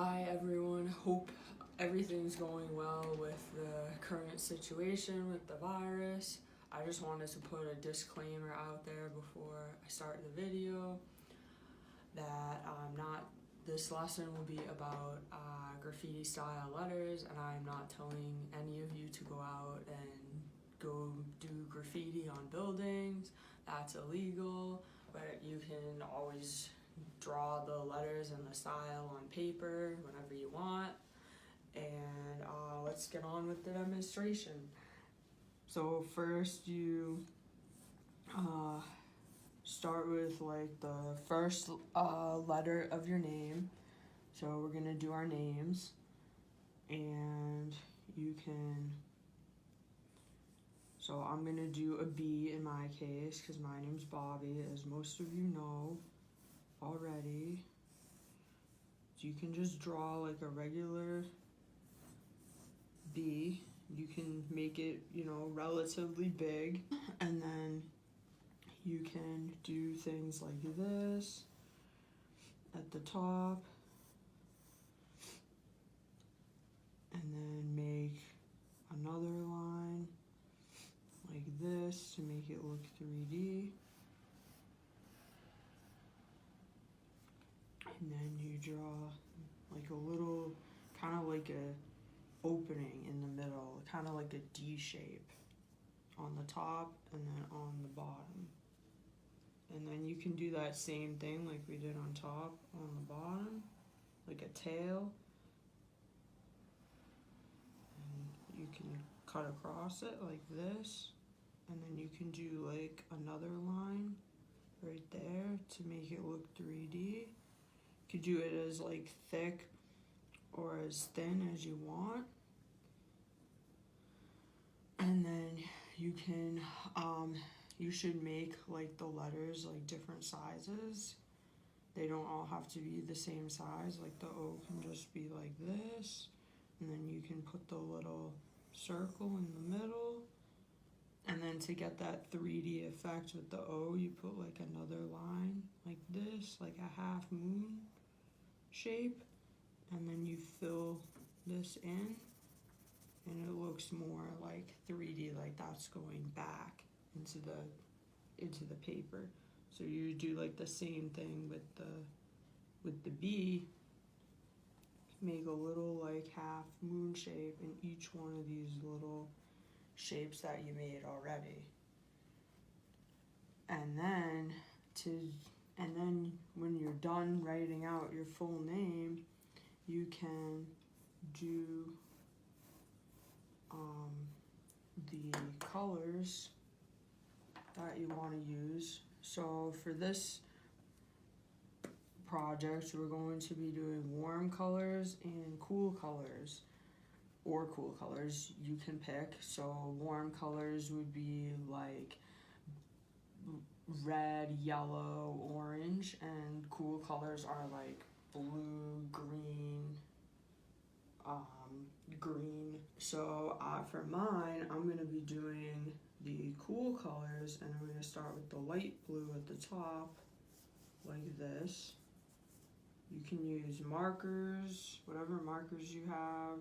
Hi everyone, hope everything's going well with the current situation with the virus. I just wanted to put a disclaimer out there before I start the video that this lesson will be about graffiti style letters, and I'm not telling any of you to go out and go do graffiti on buildings. That's illegal, but you can always draw the letters and the style on paper whenever you want. And let's get on with the demonstration. So first you start with like the first letter of your name. So we're gonna do our names, and you can, so I'm gonna do a B in my case because my name's Bobby, as most of you know already. So you can just draw like a regular B. You can make it, relatively big, and then you can do things like this at the top, and then make another line like this to make it look 3D. And then you draw like a little, kind of like a opening in the middle, kind of like a D shape on the top and then on the bottom. And then you can do that same thing like we did on top, on the bottom, like a tail. And you can cut across it like this. And then you can do like another line right there to make it look 3D. You could do it as like thick or as thin as you want. And then you can, you should make like the letters like different sizes. They don't all have to be the same size. Like the O can just be like this. And then you can put the little circle in the middle. And then to get that 3D effect with the O, you put like another line like this, like a half moon shape. And then you fill this in, and it looks more like 3D, like that's going back into the paper. So you do like the same thing with the B. Make a little like half moon shape in each one of these little shapes that you made already. And then when you're done writing out your full name, you can do the colors that you want to use. So for this project, we're going to be doing warm colors and cool colors, or cool colors, you can pick. So warm colors would be like red, yellow, orange, and cool colors are like blue, green, green. So for mine, I'm gonna be doing the cool colors, and I'm gonna start with the light blue at the top, like this. You can use markers, whatever markers you have.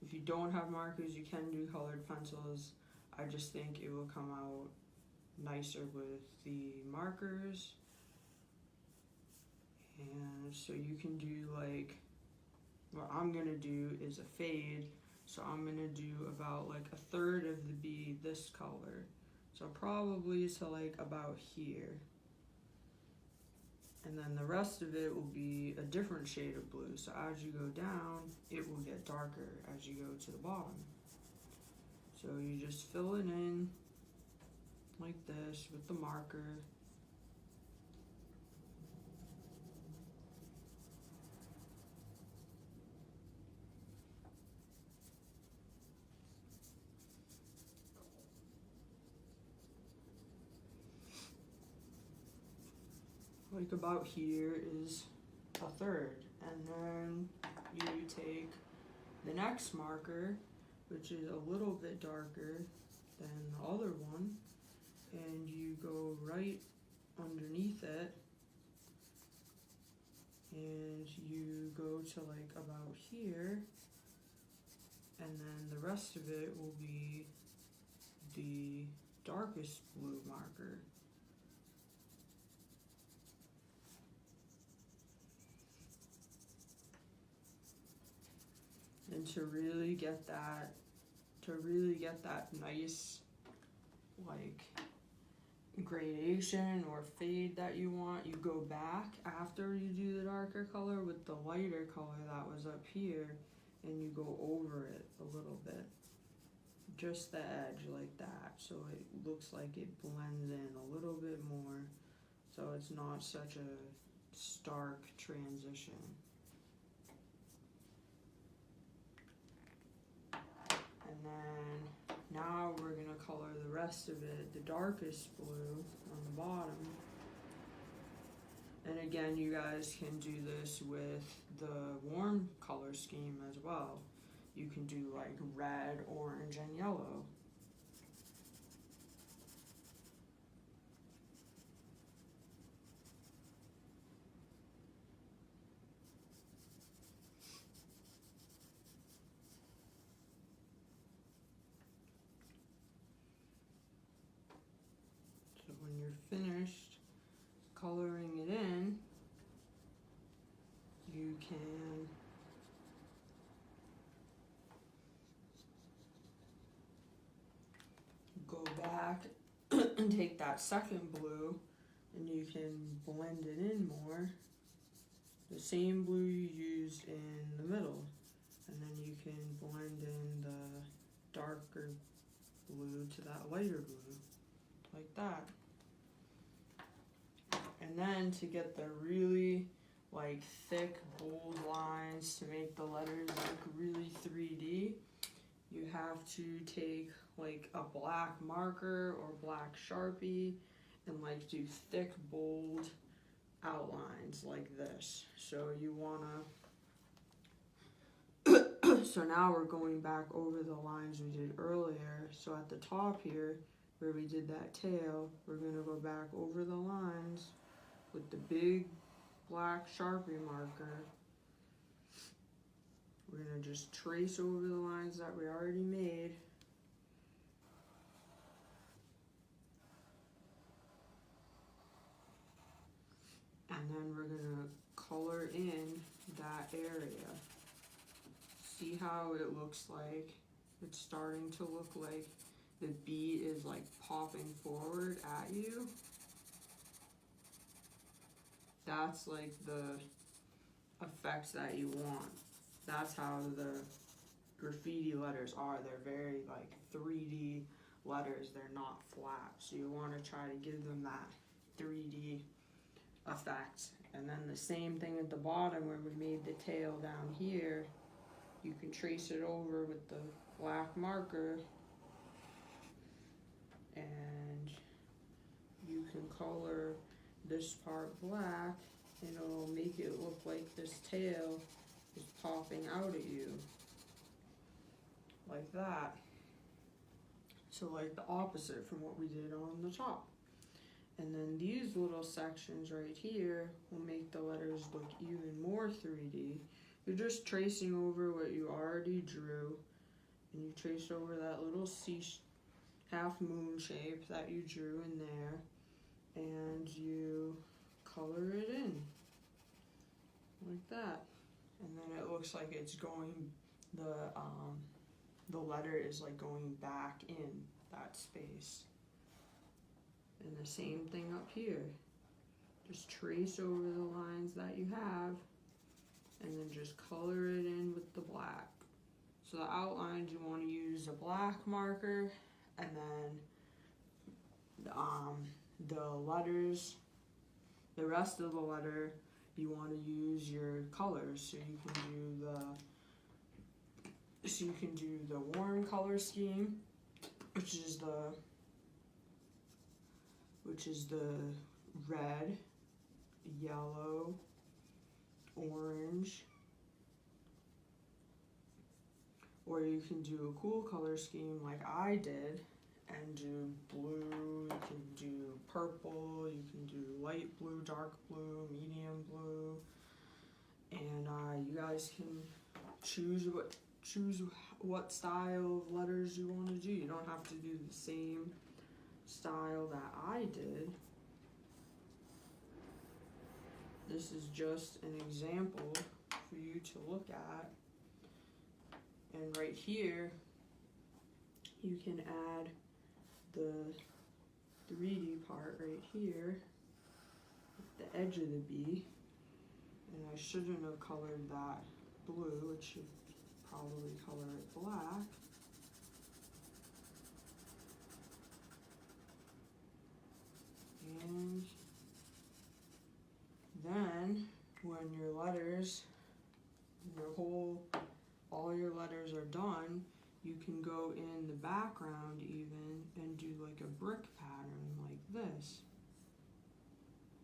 If you don't have markers, you can do colored pencils. I just think it will come out nicer with the markers. And so you can do like, what I'm gonna do is a fade. So I'm gonna do about like a third of the B this color. So probably to like about here. And then the rest of it will be a different shade of blue. So as you go down, it will get darker as you go to the bottom. So you just fill it in like this with the marker. Like about here is a third. And then you take the next marker, which is a little bit darker than the other one, and you go right underneath it, and you go to like about here, and then the rest of it will be the darkest blue marker. And to really get that nice like gradation or fade that you want, you go back after you do the darker color with the lighter color that was up here, and you go over it a little bit, just the edge like that, so it looks like it blends in a little bit more, so it's not such a stark transition. And then now we're gonna color the rest of it, the darkest blue on the bottom. And again, you guys can do this with the warm color scheme as well. You can do like red, orange, and yellow. So when you're finished coloring it in, you can go back and take that second blue and you can blend it in more. The same blue you used in the middle, and then you can blend in the darker blue to that lighter blue, like that. And then to get the really like thick, bold lines to make the letters look really 3D, you have to take like a black marker or black Sharpie and like do thick, bold outlines like this. So you wanna, so now we're going back over the lines we did earlier. So at the top here, where we did that tail, we're gonna go back over the lines with the big black Sharpie marker. We're gonna just trace over the lines that we already made. And then we're gonna color in that area. See how it looks like it's starting to look like the bead is like popping forward at you? That's like the effects that you want. That's how the graffiti letters are. They're very like 3D letters. They're not flat. So you want to try to give them that 3D effect. And then the same thing at the bottom where we made the tail down here. You can trace it over with the black marker, and you can color this part black, and it'll make it look like this tail is popping out at you, like that. So like the opposite from what we did on the top. And then these little sections right here will make the letters look even more 3D. You're just tracing over what you already drew, and you trace over that little half moon shape that you drew in there, and you color it in like that. And then it looks like it's going, the letter is like going back in that space. And the same thing up here. Just trace over the lines that you have, and then just color it in with the black. So the outlines, you want to use a black marker, and then the letters, the rest of the letter, you want to use your colors. So you can do the warm color scheme, which is the red, yellow, orange, or you can do a cool color scheme like I did and do blue, you can do purple, you can do light blue, dark blue, medium blue, and you guys can choose what style of letters you want to do. You don't have to do the same style that I did. This is just an example for you to look at. And right here, you can add the 3D part right here, at the edge of the B. And I shouldn't have colored that blue, it should probably color it black. And then when your letters, all your letters are done, you can go in the background even and do like a brick pattern like this.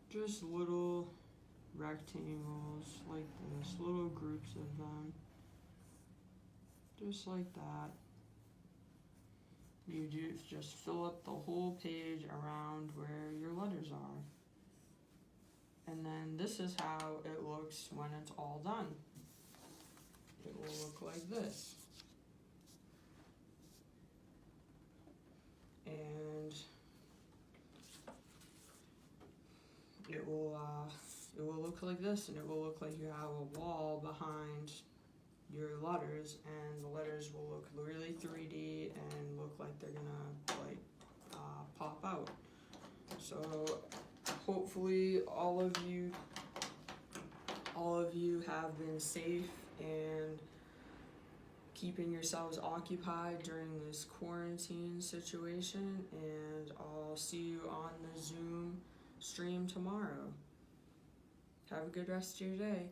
Just little rectangles like this, little groups of them. Just like that. You just fill up the whole page around where your letters are. And then this is how it looks when it's all done. It will look like this. And it will look like this, and it will look like you have a wall behind your letters, and the letters will look really 3D and look like they're gonna pop out. So hopefully all of you have been safe and keeping yourselves occupied during this quarantine situation, and I'll see you on the Zoom stream tomorrow. Have a good rest of your day.